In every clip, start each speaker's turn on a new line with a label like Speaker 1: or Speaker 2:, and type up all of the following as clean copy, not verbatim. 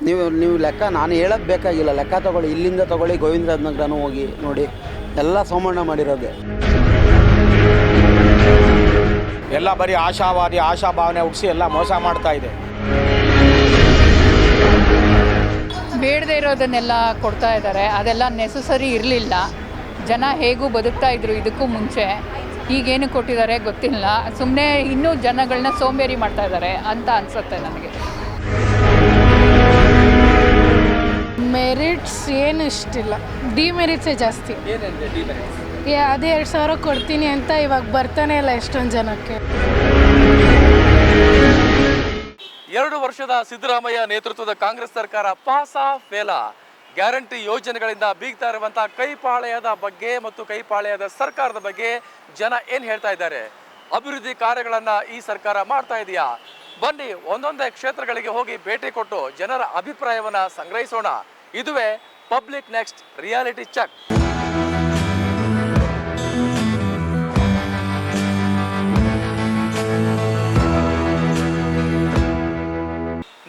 Speaker 1: ನೀವು ಲೆಕ್ಕ ನಾನು ಹೇಳೋದು ಬೇಕಾಗಿಲ್ಲ, ಲೆಕ್ಕ ತೊಗೊಳ್ಳಿ, ಇಲ್ಲಿಂದ ತೊಗೊಳ್ಳಿ, ಗೋವಿಂದರಾಜ ನಗರನೂ ಹೋಗಿ ನೋಡಿ, ಎಲ್ಲ ಸೋಮಣ್ಣ ಮಾಡಿರೋದೆ.
Speaker 2: ಎಲ್ಲ ಬರೀ ಆಶಾವಾದಿ, ಆಶಾಭಾವನೆ ಹುಟ್ಟಿಸಿ ಎಲ್ಲ ಮೋಸ ಮಾಡ್ತಾ ಇದೆ.
Speaker 3: ಬೇಡದೇ ಇರೋದನ್ನೆಲ್ಲ ಕೊಡ್ತಾ ಇದ್ದಾರೆ, ಅದೆಲ್ಲ ನೆಸಸರಿ ಇರಲಿಲ್ಲ. ಜನ ಹೇಗೂ ಬದುಕ್ತಾ ಇದ್ರು ಇದಕ್ಕೂ ಮುಂಚೆ, ಈಗೇನು ಕೊಟ್ಟಿದ್ದಾರೆ ಗೊತ್ತಿಲ್ಲ. ಸುಮ್ಮನೆ ಇನ್ನೂ ಜನಗಳನ್ನ ಸೋಂಬೇರಿ ಮಾಡ್ತಾ ಇದ್ದಾರೆ ಅಂತ ಅನಿಸುತ್ತೆ ನನಗೆ.
Speaker 4: ಮೆರಿಟ್ಸ್ ಏನು ಇಷ್ಟಿಲ್ಲ, ಡಿಮೆರಿಟ್ಸೇ ಜಾಸ್ತಿ. ಅದೇ 2,000 ಕೊಡ್ತೀನಿ ಅಂತ ಇವಾಗ ಬರ್ತಾನೆ ಇಲ್ಲ ಎಷ್ಟೊಂದು ಜನಕ್ಕೆ.
Speaker 5: 2 ವರ್ಷದ ಸಿದ್ದರಾಮಯ್ಯ ನೇತೃತ್ವದ ಕಾಂಗ್ರೆಸ್ ಸರ್ಕಾರ ಪಾಸಾ ಫೇಲಾ? ಗ್ಯಾರಂಟಿ ಯೋಜನೆಗಳಿಂದ ಬೀಗ್ತಾ ಇರುವಂತಹ ಕೈಪಾಳ್ಯದ ಬಗ್ಗೆ ಮತ್ತು ಕೈಪಾಳ್ಯದ ಸರ್ಕಾರದ ಬಗ್ಗೆ ಜನ ಏನು ಹೇಳ್ತಾ ಇದ್ದಾರೆ? ಅಭಿವೃದ್ಧಿ ಕಾರ್ಯಗಳನ್ನು ಈ ಸರ್ಕಾರ ಮಾಡ್ತಾ ಇದೆಯಾ? ಬನ್ನಿ ಒಂದೊಂದೇ ಕ್ಷೇತ್ರಗಳಿಗೆ ಹೋಗಿ ಭೇಟಿ ಕೊಟ್ಟು ಜನರ ಅಭಿಪ್ರಾಯವನ್ನು ಸಂಗ್ರಹಿಸೋಣ. ಇದುವೇ ಪಬ್ಲಿಕ್ ನೆಕ್ಸ್ಟ್ ರಿಯಾಲಿಟಿ ಚೆಕ್.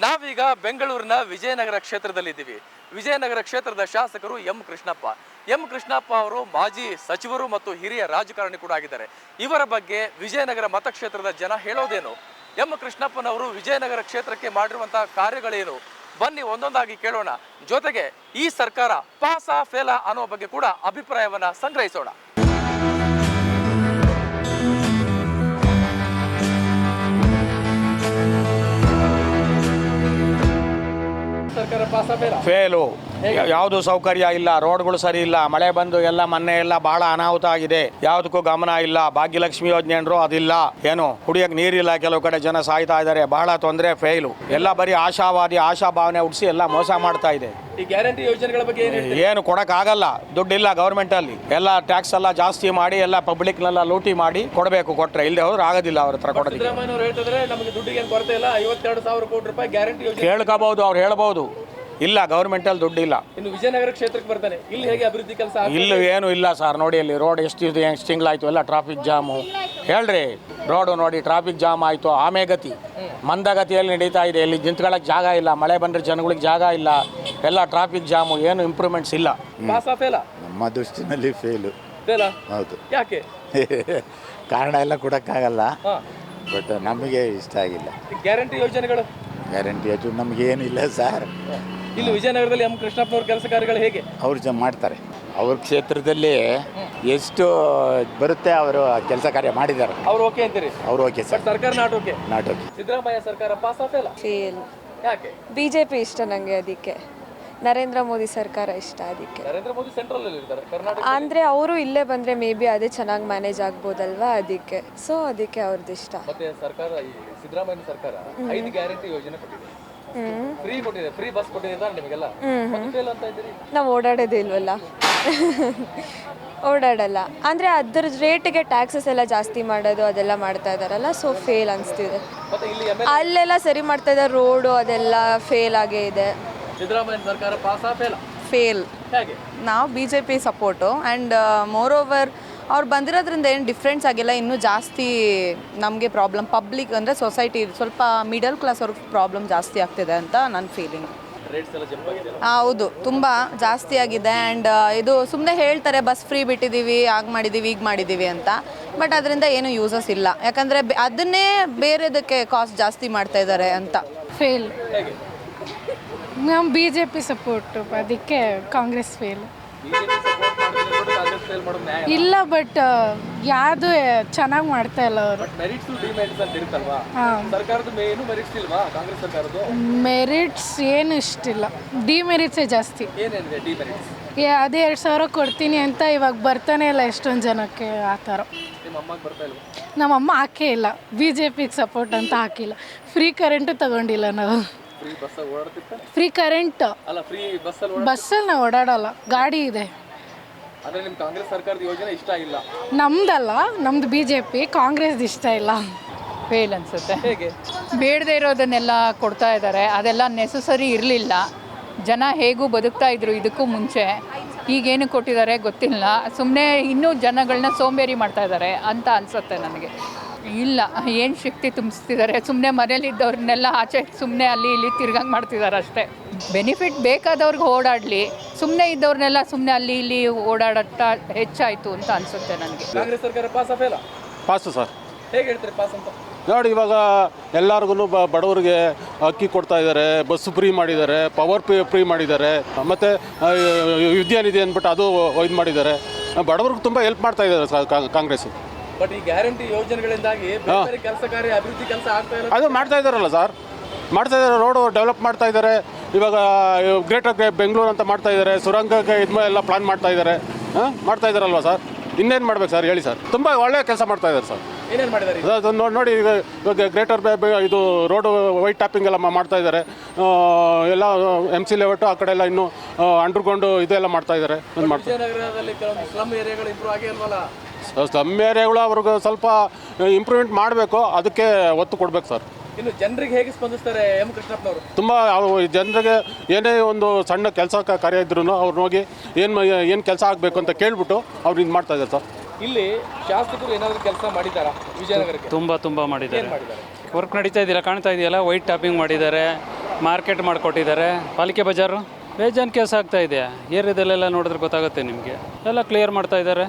Speaker 5: ನಾವೀಗ ಬೆಂಗಳೂರಿನ ವಿಜಯನಗರ ಕ್ಷೇತ್ರದಲ್ಲಿದ್ದೀವಿ. ವಿಜಯನಗರ ಕ್ಷೇತ್ರದ ಶಾಸಕರು ಎಂ ಕೃಷ್ಣಪ್ಪ ಅವರು ಮಾಜಿ ಸಚಿವರು ಮತ್ತು ಹಿರಿಯ ರಾಜಕಾರಣಿ ಕೂಡ ಆಗಿದ್ದಾರೆ. ಇವರ ಬಗ್ಗೆ ವಿಜಯನಗರ ಮತಕ್ಷೇತ್ರದ ಜನ ಹೇಳೋದೇನು? ಎಂ ಕೃಷ್ಣಪ್ಪನವರು ವಿಜಯನಗರ ಕ್ಷೇತ್ರಕ್ಕೆ ಮಾಡಿರುವಂತಹ ಕಾರ್ಯಗಳೇನು? ಬನ್ನಿ ಒಂದೊಂದಾಗಿ ಕೇಳೋಣ. ಜೊತೆಗೆ ಈ ಸರ್ಕಾರ ಪಾಸಾ ಫೇಲಾ ಅನ್ನೋ ಬಗ್ಗೆ ಕೂಡ ಅಭಿಪ್ರಾಯವನ್ನ ಸಂಗ್ರಹಿಸೋಣ. ಸರ್ಕಾರ ಪಾಸಾ ಫೇಲಾ?
Speaker 2: ಫೇಲು. ಯಾವುದು ಸೌಕರ್ಯ ಇಲ್ಲ, ರೋಡ್ಗಳು ಸರಿ ಇಲ್ಲ, ಮಳೆ ಬಂದು ಎಲ್ಲ ಮೊನ್ನೆ ಎಲ್ಲ ಬಹಳ ಅನಾಹುತ ಆಗಿದೆ, ಯಾವುದಕ್ಕೂ ಗಮನ ಇಲ್ಲ. ಭಾಗ್ಯಲಕ್ಷ್ಮಿ ಯೋಜನೆ ಅಂದ್ರು ಅದಿಲ್ಲ, ಏನು ಕುಡಿಯಕ್ಕೆ ನೀರಿಲ್ಲ, ಕೆಲವು ಕಡೆ ಜನ ಸಾಯ್ತಾ ಇದ್ದಾರೆ, ಬಹಳ ತೊಂದರೆ. ಫೇಲು. ಎಲ್ಲ ಬರೀ ಆಶಾವಾದಿ, ಆಶಾಭಾವನೆ ಹುಟ್ಟಿಸಿ ಎಲ್ಲ ಮೋಸ ಮಾಡ್ತಾ ಇದೆ.
Speaker 5: ಈ ಗ್ಯಾರಂಟಿ ಯೋಜನೆಗಳ ಬಗ್ಗೆ
Speaker 2: ಏನು ಕೊಡಕ್ ಆಗಲ್ಲ, ದುಡ್ಡಿಲ್ಲ ಗೌರ್ಮೆಂಟ್ ಅಲ್ಲಿ. ಎಲ್ಲ ಟ್ಯಾಕ್ಸ್ ಎಲ್ಲ ಜಾಸ್ತಿ ಮಾಡಿ ಎಲ್ಲ ಪಬ್ಲಿಕ್ನೆಲ್ಲ ಲೂಟಿ ಮಾಡಿ ಕೊಡಬೇಕು, ಕೊಟ್ರೆ ಇಲ್ಲದೆ ಹೋದ್ರೆ ಆಗೋದಿಲ್ಲ ಅವ್ರ ಹತ್ರ ಕೊಡೋದಕ್ಕೆ.
Speaker 5: ಸಿದ್ದರಾಮಯ್ಯ ಹೇಳ್ತಿದ್ರೆ ನಮಗೆ ದುಡ್ಡಿಗೆ ಕೊರತೆ ಇಲ್ಲ, 52,000 ಕೋಟಿ ರೂಪಾಯಿ ಗ್ಯಾರಂಟಿ ಯೋಜನೆ
Speaker 2: ಕೇಳ್ಕೋಬಹುದು, ಅವ್ರು ಹೇಳ್ಬಹುದು. ಇಲ್ಲ, ಗೌರ್ಮೆಂಟಲ್ಲಿ ದುಡ್ಡಿಲ್ಲ.
Speaker 5: ಇನ್ನು ವಿಜಯನಗರ ಕ್ಷೇತ್ರಕ್ಕೆ ಬರ್ತಾನೆ, ಇಲ್ಲಿ ಹೇಗೆ ಅಭಿವೃದ್ಧಿ ಕೆಲಸ?
Speaker 2: ಇಲ್ಲೂ ಏನು ಇಲ್ಲ ಸರ್. ನೋಡಿ ಅಲ್ಲಿ ರೋಡ್ ಎಷ್ಟು ತಿಂಗಳಾಯ್ತು, ಎಲ್ಲ ಟ್ರಾಫಿಕ್ ಜಾಮು. ಹೇಳ್ರಿ, ರೋಡು ನೋಡಿ ಟ್ರಾಫಿಕ್ ಜಾಮ್ ಆಯಿತು. ಆಮೆಗತಿ ಮಂದಗತಿಯಲ್ಲಿ ನಡೀತಾ ಇದೆ. ಇಲ್ಲಿ ನಿಂತ್ಕೊಳ್ಳೋಕೆ ಜಾಗ ಇಲ್ಲ, ಮಳೆ ಬಂದರೆ ಜನಗಳಿಗೆ ಜಾಗ ಇಲ್ಲ, ಎಲ್ಲ ಟ್ರಾಫಿಕ್ ಜಾಮು, ಏನು ಇಂಪ್ರೂವ್ಮೆಂಟ್ಸ್ ಇಲ್ಲ.
Speaker 5: ಪಾಸಾ ಫೇಲಾ?
Speaker 6: ನಮ್ಮ ದೃಷ್ಟಿನಲ್ಲಿ ಫೇಲು.
Speaker 5: ಫೇಲಾ?
Speaker 6: ಹೌದು.
Speaker 5: ಯಾಕೆ?
Speaker 6: ಕಾರಣ ಎಲ್ಲ ಕೊಡೋಕ್ಕಾಗಲ್ಲ, ಬಟ್ ನಮಗೆ ಇಷ್ಟ ಆಗಿಲ್ಲ.
Speaker 5: ಗ್ಯಾರಂಟಿ ಯೋಜನೆಗಳು?
Speaker 6: ಗ್ಯಾರಂಟಿ ಅದು ನಮಗೆ ಏನಿಲ್ಲ ಸರ್.
Speaker 5: ಇಲ್ಲಿ ವಿಜಯನಗರದಲ್ಲಿ ಎಂ ಕೃಷ್ಣಪ್ಪ ಅವ್ರ ಕೆಲಸ ಕಾರ್ಯಗಳು ಹೇಗೆ?
Speaker 6: ಅವ್ರು ಮಾಡ್ತಾರೆ. ಅವ್ರ ಕ್ಷೇತ್ರದಲ್ಲಿ ಎಷ್ಟು ಬರುತ್ತೆ ಅವರು ಕೆಲಸ ಕಾರ್ಯ ಮಾಡಿದ್ದಾರೆ.
Speaker 5: ಅವ್ರು ಓಕೆ ಅಂತೀರಿ?
Speaker 6: ಅವ್ರು ಓಕೆ ಸರ್.
Speaker 5: ಸರ್ಕಾರ not okay?
Speaker 6: Not okay.
Speaker 5: Siddaramaiah ಸರ್ಕಾರ ಪಾಸಾ ಫೇಲಾ?
Speaker 7: ಫೇಲ್.
Speaker 5: ಯಾಕೆ?
Speaker 7: ಬಿಜೆಪಿ ಇಷ್ಟ ನನಗೆ, ಅದಕ್ಕೆ. ನರೇಂದ್ರ ಮೋದಿ ಸರ್ಕಾರ ಇಷ್ಟ, ಅದಕ್ಕೆ.
Speaker 5: ನರೇಂದ್ರ ಮೋದಿ ಸೆಂಟ್ರಲ್ ಅಲ್ಲಿ ಇರ್ತಾರೆ, ಕರ್ನಾಟಕ
Speaker 7: ಅಂದರೆ ಅವರು ಇಲ್ಲೇ ಬಂದರೆ ಮೇ ಬಿ ಅದೇ ಚೆನ್ನಾಗಿ ಮ್ಯಾನೇಜ್ ಆಗ್ಬೋದಲ್ವಾ, ಅದಕ್ಕೆ. ಸೊ ಅದಕ್ಕೆ ಅವ್ರದ್ದು ಇಷ್ಟ.
Speaker 5: ಮತ್ತೆ ಸರ್ಕಾರ, ಈ ಸಿದ್ದರಾಮಯ್ಯ ಸರ್ಕಾರ 5 ಗ್ಯಾರಂಟಿ ಯೋಜನೆ ಕೊಟ್ಟಿದೆ, ಫ್ರೀ ಕೊಟ್ಟಿದೆ, ಫ್ರೀ ಬಸ್ ಕೊಟ್ಟಿದೆ ನಿಮಗೆಲ್ಲ. ಫೇಲ್ ಅಂತ ಇದ್ದೀರಿ?
Speaker 7: ನಾವು ಓಡಾಡೋದೇ ಇಲ್ವಲ್ಲ, ಓಡಾಡಲ್ಲ. ಅಂದರೆ ಅದ್ರ ರೇಟಿಗೆ ಟ್ಯಾಕ್ಸಸ್ ಎಲ್ಲ ಜಾಸ್ತಿ ಮಾಡೋದು ಅದೆಲ್ಲ ಮಾಡ್ತಾ ಇದ್ದಾರಲ್ಲ, ಸೊ ಫೇಲ್ ಅನಿಸ್ತಿದೆ.
Speaker 5: ಮತ್ತೆ ಇಲ್ಲಿ
Speaker 7: ಅಲ್ಲೆಲ್ಲ ಸರಿ ಮಾಡ್ತಾ ಇದ್ದಾರೆ, ರೋಡು ಅದೆಲ್ಲ ಫೇಲ್ ಆಗೇ ಇದೆ.
Speaker 5: ಸಿದ್ದರಾಮಯ್ಯ ಸರ್ಕಾರ ಪಾಸಾ ಫೇಲಾ?
Speaker 8: ಫೇಲ್.
Speaker 5: ಹೇಗೆ?
Speaker 8: ನಾವು BJP support and more over ಅವ್ರು ಬಂದಿರೋದ್ರಿಂದ ಏನು ಡಿಫ್ರೆನ್ಸ್ ಆಗಿಲ್ಲ. ಇನ್ನೂ ಜಾಸ್ತಿ ನಮಗೆ ಪ್ರಾಬ್ಲಮ್, ಪಬ್ಲಿಕ್ ಅಂದರೆ ಸೊಸೈಟಿ ಸ್ವಲ್ಪ ಮಿಡಲ್ ಕ್ಲಾಸ್ ಅವ್ರಿಗೆ ಪ್ರಾಬ್ಲಮ್ ಜಾಸ್ತಿ ಆಗ್ತಿದೆ ಅಂತ ನನ್ನ ಫೀಲಿಂಗ್.
Speaker 5: ರೇಟ್ಸ್ ಎಲ್ಲ ಜಂಪ್ ಆಗಿದೆ?
Speaker 8: ಹೌದು, ತುಂಬ ಜಾಸ್ತಿ ಆಗಿದೆ. ಆ್ಯಂಡ್ ಇದು ಸುಮ್ಮನೆ ಹೇಳ್ತಾರೆ ಬಸ್ ಫ್ರೀ ಬಿಟ್ಟಿದ್ದೀವಿ, ಆಗ ಮಾಡಿದ್ದೀವಿ, ಈಗ ಮಾಡಿದ್ದೀವಿ ಅಂತ, ಬಟ್ ಅದರಿಂದ ಏನು ಯೂಸಸ್ ಇಲ್ಲ. ಯಾಕಂದರೆ ಅದನ್ನೇ ಬೇರೆದಕ್ಕೆ ಕಾಸ್ಟ್ ಜಾಸ್ತಿ ಮಾಡ್ತಾ ಇದ್ದಾರೆ ಅಂತ.
Speaker 4: ಫೇಲ್.
Speaker 5: ಹೇಗೆ?
Speaker 4: ನಾವು BJP ಸಪೋರ್ಟು, ಅದಕ್ಕೆ ಕಾಂಗ್ರೆಸ್ ಫೇಲ್.
Speaker 5: ಬಿಜೆಪಿ ಸಪೋರ್ಟ್ ಮಾಡಿದ್ರೆ ಕಾಂಗ್ರೆಸ್ ಫೇಲ್ ಮಾಡೋದು ನ್ಯಾಯ
Speaker 4: ಇಲ್ಲ, ಬಟ್ ಯಾವುದು ಚೆನ್ನಾಗಿ ಮಾಡ್ತಾ ಇಲ್ಲ ಅವರು.
Speaker 5: ಬಟ್ ಮೆರಿಟ್ಸ್ ಡಿಮೆರಿಟ್ಸ್ ಅಂತ ಇರುತ್ತಲ್ವಾ,
Speaker 4: ಹಾಂ.
Speaker 5: ಸರ್ಕಾರದ ಮೇನು ಮೆರಿಟ್ಸ್ ಇಲ್ವಾ ಕಾಂಗ್ರೆಸ್ ಸರ್ಕಾರದ್ದು?
Speaker 4: ಮೆರಿಟ್ಸ್ ಏನು ಇಷ್ಟಿಲ್ಲ, ಡಿಮೆರಿಟ್ಸೇ ಜಾಸ್ತಿ.
Speaker 5: ಏನೇನಿದೆ ಡಿಮೆರಿಟ್ಸ್?
Speaker 4: ಅದೇ 2,000 ಕೊಡ್ತೀನಿ ಅಂತ ಇವಾಗ ಬರ್ತಾನೆ ಇಲ್ಲ ಎಷ್ಟೊಂದು ಜನಕ್ಕೆ. ಆ ಥರ
Speaker 5: ನಿಮ್ಮ ಅಮ್ಮಗೆ ಬರ್ತಾ ಇಲ್ವಾ?
Speaker 4: ನಮ್ಮಮ್ಮ ಹಾಕೇ ಇಲ್ಲ, BJPಗೆ ಸಪೋರ್ಟ್ ಅಂತ ಹಾಕಿಲ್ಲ. ಫ್ರೀ ಕರೆಂಟು ತಗೊಂಡಿಲ್ಲ ನಾವು.
Speaker 5: ಫ್ರೀ ಬಸ್ಸಲ್ಲಿ ಓಡಾಡ್ತಿತ್ತ?
Speaker 4: ಫ್ರೀ ಕರೆಂಟ್
Speaker 5: ಅಲ್ಲ, ಫ್ರೀ ಬಸ್ಸಲ್ಲಿ
Speaker 4: ಬಸ್ಸಲ್ಲಿ ನಾವು ಓಡಾಡಲ್ಲ, ಗಾಡಿ ಇದೆ.
Speaker 5: ಅಂದರೆ ನಿಮ್ಮ ಕಾಂಗ್ರೆಸ್ ಸರ್ಕಾರದ ಯೋಜನೆ ಇಷ್ಟ ಇಲ್ಲ?
Speaker 4: ನಮ್ದಲ್ಲ, ನಮ್ದು BJP, ಕಾಂಗ್ರೆಸ್ ಇಷ್ಟ ಇಲ್ಲ.
Speaker 3: ಫೇಲ್ ಅನಿಸುತ್ತೆ.
Speaker 5: ಹೇಗೆ?
Speaker 3: ಬೇಡದೇ ಇರೋದನ್ನೆಲ್ಲ ಕೊಡ್ತಾ ಇದ್ದಾರೆ, ಅದೆಲ್ಲ ನೆಸಸರಿ ಇರಲಿಲ್ಲ. ಜನ ಹೇಗೂ ಬದುಕ್ತಾ ಇದ್ರು ಇದಕ್ಕೂ ಮುಂಚೆ, ಈಗೇನು ಕೊಟ್ಟಿದ್ದಾರೆ ಗೊತ್ತಿಲ್ಲ. ಸುಮ್ಮನೆ ಇನ್ನೂ ಜನಗಳನ್ನ ಸೋಂಬೇರಿ ಮಾಡ್ತಾ ಇದ್ದಾರೆ ಅಂತ ಅನಿಸುತ್ತೆ ನನಗೆ. ಇಲ್ಲ, ಏನು ಶಕ್ತಿ ತುಂಬಿಸ್ತಿದ್ದಾರೆ, ಸುಮ್ಮನೆ ಮನೇಲಿ ಇದ್ದವ್ರನ್ನೆಲ್ಲ ಆಚೆ ಸುಮ್ಮನೆ ಅಲ್ಲಿ ಇಲ್ಲಿ ತಿರ್ಗಂಗೆ ಮಾಡ್ತಿದ್ದಾರೆ ಅಷ್ಟೇ. ಬೆನಿಫಿಟ್ ಬೇಕಾದವ್ರಿಗೆ ಓಡಾಡಲಿ, ಸುಮ್ಮನೆ ಇದ್ದವ್ರನ್ನೆಲ್ಲ ಸುಮ್ಮನೆ ಅಲ್ಲಿ ಇಲ್ಲಿ ಓಡಾಡತ್ತ ಹೆಚ್ಚಾಯಿತು ಅಂತ ಅನಿಸುತ್ತೆ ನನಗೆ.
Speaker 5: ಕಾಂಗ್ರೆಸ್ ಸರ್ಕಾರ ಪಾಸ್ ಫೇಲ?
Speaker 9: Pass sir.
Speaker 5: ಹೇಗೆ ಹೇಳ್ತೀರಿ ಪಾಸ್ ಅಂತ?
Speaker 9: ನೋಡಿ, ಇವಾಗ ಎಲ್ಲರಿಗೂ ಬಡವರಿಗೆ ಅಕ್ಕಿ ಕೊಡ್ತಾ ಇದ್ದಾರೆ, ಬಸ್ ಫ್ರೀ ಮಾಡಿದ್ದಾರೆ, ಪವರ್ ಫ್ರೀ ಮಾಡಿದ್ದಾರೆ, ಮತ್ತು ವಿದ್ಯಾನಿಧಿ ಅಂದ್ಬಿಟ್ಟು ಅದು ಇದು ಮಾಡಿದ್ದಾರೆ. ಬಡವ್ರಿಗೆ ತುಂಬ ಹೆಲ್ಪ್ ಮಾಡ್ತಾ ಇದ್ದಾರೆ ಕಾಂಗ್ರೆಸ್.
Speaker 5: ಬಟ್ ಈ ಗ್ಯಾರಂಟಿ ಯೋಜನೆಗಳಿಂದಾಗಿ ಬೇರೆ ಕೆಲಸ ಕಾರ್ಯ ಅಭಿವೃದ್ಧಿ ಕೆಲಸ ಆಗ್ತಾ ಇಲ್ಲ.
Speaker 9: ಅದು ಮಾಡ್ತಾ ಇದ್ದಾರಲ್ಲ ಸರ್, ಮಾಡ್ತಾ ಇದ್ದಾರೆ. ರೋಡು ಡೆವಲಪ್ ಮಾಡ್ತಾ ಇದ್ದಾರೆ. ಇವಾಗ ಗ್ರೇಟರ್ ಬೆಂಗಳೂರು ಅಂತ ಮಾಡ್ತಾ ಇದ್ದಾರೆ. ಸುರಂಗಕ್ಕೆ ಎಲ್ಲ ಪ್ಲಾನ್ ಮಾಡ್ತಾ ಇದ್ದಾರೆ. ಮಾಡ್ತಾ ಇದ್ದಾರಲ್ವ ಸರ್, ಇನ್ನೇನು ಮಾಡ್ಬೇಕು ಸರ್ ಹೇಳಿ ಸರ್? ತುಂಬ ಒಳ್ಳೆಯ ಕೆಲಸ ಮಾಡ್ತಾ ಇದ್ದಾರೆ ಸರ್.
Speaker 5: ಏನೇನು ಮಾಡಿದ್ದಾರೆ?
Speaker 9: ನೋಡಿ, ಇವಾಗ ಗ್ರೇಟರ್ ಇದು ರೋಡು ವೈಟ್ ಟ್ಯಾಪಿಂಗ್ ಎಲ್ಲ ಮಾಡ್ತಾ ಇದ್ದಾರೆ. ಎಲ್ಲ MC ಲೇಔಟು ಆ ಕಡೆ ಎಲ್ಲ ಇನ್ನೂ ಅಂಡರ್ಗ್ರೌಂಡು ಇದೆಲ್ಲ ಮಾಡ್ತಾ ಇದ್ದಾರೆ.
Speaker 5: ವಿಜಯನಗರದಲ್ಲಿ ಕೆಲವೊಂದು ಸ್ಲಮ್ ಏರಿಯಾಗಳು ಇಂಪ್ರೂವ್ ಆಗಿಲ್ವಲ್ಲ?
Speaker 9: ಸ್ಲಮ್ ಏರಿಯಾಗಳು ಅವ್ರಿಗೆ ಸ್ವಲ್ಪ ಇಂಪ್ರೂವ್ಮೆಂಟ್ ಮಾಡಬೇಕು, ಅದಕ್ಕೆ ಒತ್ತು ಕೊಡ್ಬೇಕು ಸರ್.
Speaker 5: ಇನ್ನು ಜನರಿಗೆ ಹೇಗೆ ಸ್ಪಂದಿಸ್ತಾರೆ ಎಂ ಕೃಷ್ಣಪ್ಪನವರು?
Speaker 9: ತುಂಬ ಜನರಿಗೆ ಏನೇ ಒಂದು ಸಣ್ಣ ಕೆಲಸ ಕಾರ್ಯ ಇದ್ರೂ ಅವ್ರನ್ನ ಹೋಗಿ ಏನು ಕೆಲಸ ಆಗಬೇಕು ಅಂತ ಕೇಳ್ಬಿಟ್ಟು ಅವ್ರು ಇದು ಮಾಡ್ತಾ ಇದ್ದಾರೆ ಸರ್.
Speaker 5: ಇಲ್ಲಿ ಶಾಸಕರು ಏನಾದರೂ ಕೆಲಸ ಮಾಡಿದ್ದಾರಾ ವಿಜಯನಗರಕ್ಕೆ?
Speaker 10: ತುಂಬ ಮಾಡಿದ್ದಾರೆ. ವರ್ಕ್ ನಡೀತಾ ಇದೆಯಲ್ಲ, ಕಾಣ್ತಾ ಇದೆಯಲ್ಲ, ವೈಟ್ ಟಾಪಿಂಗ್ ಮಾಡಿದ್ದಾರೆ, ಮಾರ್ಕೆಟ್ ಮಾಡಿಕೊಟ್ಟಿದ್ದಾರೆ. ಪಾಲಿಕೆ ಬಜಾರು ಬೇಜಾನ್ ಕೆಲಸ ಆಗ್ತಾ ಇದೆ. ಏರಿಯಾದಲ್ಲೆಲ್ಲ ನೋಡಿದ್ರೆ ಗೊತ್ತಾಗುತ್ತೆ ನಿಮಗೆ. ಎಲ್ಲ ಕ್ಲಿಯರ್ ಮಾಡ್ತಾ ಇದ್ದಾರೆ.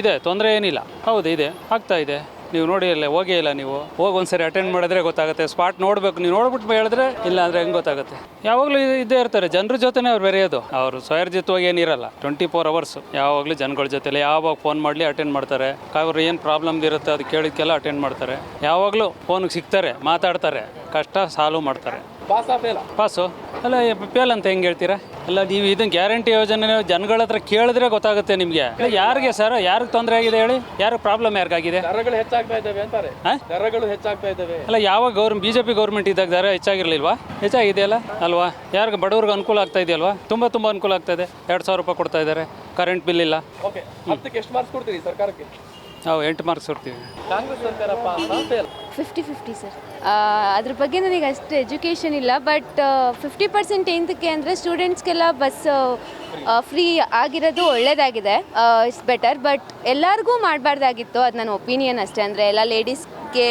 Speaker 10: ಇದೆ ತೊಂದರೆ ಏನಿಲ್ಲ. ಹೌದು, ಇದೆ, ಆಗ್ತಾ ಇದೆ. ನೀವು ನೋಡಿ ಅಲ್ಲೇ ಹೋಗೇ ಇಲ್ಲ, ನೀವು ಹೋಗಿ ಒಂದ್ಸರಿ ಅಟೆಂಡ್ ಮಾಡಿದ್ರೆ ಗೊತ್ತಾಗುತ್ತೆ. ಸ್ಪಾಟ್ ನೋಡಬೇಕು, ನೀವು ನೋಡ್ಬಿಟ್ಟು ಹೇಳಿದ್ರೆ ಇಲ್ಲ ಅಂದರೆ ಹೆಂಗೆ ಗೊತ್ತಾಗುತ್ತೆ? ಯಾವಾಗಲೂ ಇದ್ದೇ ಇರ್ತಾರೆ ಜನರ ಜೊತೆನೇ ಅವ್ರು ಬೆರೆಯೋದು. ಅವರು ಸ್ವಯರ್ಜಿತವಾಗಿ ಏನಿರಲ್ಲ, 24 hours ಯಾವಾಗಲೂ ಜನಗಳ ಜೊತೆಲಿ ಯಾವಾಗ ಫೋನ್ ಮಾಡಲಿ ಅಟೆಂಡ್ ಮಾಡ್ತಾರೆ. ಅವ್ರು ಏನು ಪ್ರಾಬ್ಲಮ್ ಇರುತ್ತೆ ಅದು ಕೇಳಿದ್ಕೆಲ್ಲ ಅಟೆಂಡ್ ಮಾಡ್ತಾರೆ. ಯಾವಾಗಲೂ ಫೋನಿಗೆ ಸಿಗ್ತಾರೆ, ಮಾತಾಡ್ತಾರೆ, ಕಷ್ಟ ಸಾಲ್ವ್ ಮಾಡ್ತಾರೆ. ಪಾಸು ಅಲ್ಲ, ಫೇಲ್ ಅಂತ ಹೆಂಗೆ ಹೇಳ್ತೀರಾ? ಅಲ್ಲ, ನೀವು ಇದನ್ನು ಗ್ಯಾರಂಟಿ ಯೋಜನೆ ಜನಗಳ ಹತ್ರ ಕೇಳಿದ್ರೆ ಗೊತ್ತಾಗುತ್ತೆ ನಿಮಗೆ. ಯಾರಿಗೆ ಸರ್, ಯಾರಿಗೆ ತೊಂದರೆ ಆಗಿದೆ ಹೇಳಿ? ಯಾರಿಗೆ ಪ್ರಾಬ್ಲಮ್ ಯಾರಿಗಾಗಿದೆ?
Speaker 5: ದರಗಳು ಹೆಚ್ಚಾಗ್ತಾ ಇದ್ದಾವೆ ಅಂತಾರೆ. ದರಗಳು ಹೆಚ್ಚಾಗ್ತಾ ಇದ್ದಾವೆ.
Speaker 10: ಅಲ್ಲ, ಯಾವಾಗ BJP ಗೌರ್ಮೆಂಟ್ ಇದ್ದಾಗ ದರ ಹೆಚ್ಚಾಗಿರ್ಲಿಲ್ವಾ? ಹೆಚ್ಚಾಗಿದೆಯಲ್ಲ ಅಲ್ವಾ? ಯಾರಿಗೆ ಬಡವ್ರಿಗೆ ಅನುಕೂಲ ಆಗ್ತಾ ಇದೆಯಲ್ವಾ? ತುಂಬ ಅನುಕೂಲ ಆಗ್ತಾ ಇದೆ. 2000 ರೂಪಾಯಿ ಕೊಡ್ತಾ ಇದ್ದಾರೆ, ಕರೆಂಟ್ ಬಿಲ್ ಇಲ್ಲ.
Speaker 5: ಓಕೆ, 10ಕ್ಕೆ ಎಷ್ಟು ಮಾರ್ಕ್ಸ್ ಕೊಡ್ತೀರಿ ಸರ್ಕಾರಕ್ಕೆ?
Speaker 10: ನಾವು 8 ಮಾರ್ಕ್ಸ್ ಕೊಡ್ತೀವಿ.
Speaker 5: ಕಾಂಗ್ರೆಸ್ ಸರ್ಕಾರ ಪಾಸ್ ಫೇಲ್?
Speaker 7: 50-50 ಸರ್. ಅದ್ರ ಬಗ್ಗೆ ನನಗೆ ಅಷ್ಟು ಎಜುಕೇಷನ್ ಇಲ್ಲ, ಬಟ್ 50% ಏನಕ್ಕೆ ಅಂದರೆ ಸ್ಟೂಡೆಂಟ್ಸ್ಗೆಲ್ಲ ಬಸ್ ಫ್ರೀ ಆಗಿರೋದು ಒಳ್ಳೆಯದಾಗಿದೆ, ಇಟ್ಸ್ ಬೆಟರ್. ಬಟ್ ಎಲ್ಲರಿಗೂ ಮಾಡಬಾರ್ದಾಗಿತ್ತು, ಅದು ನನ್ನ ಒಪಿನಿಯನ್ ಅಷ್ಟೇ. ಅಂದರೆ ಎಲ್ಲ ಲೇಡೀಸ್ಗೆ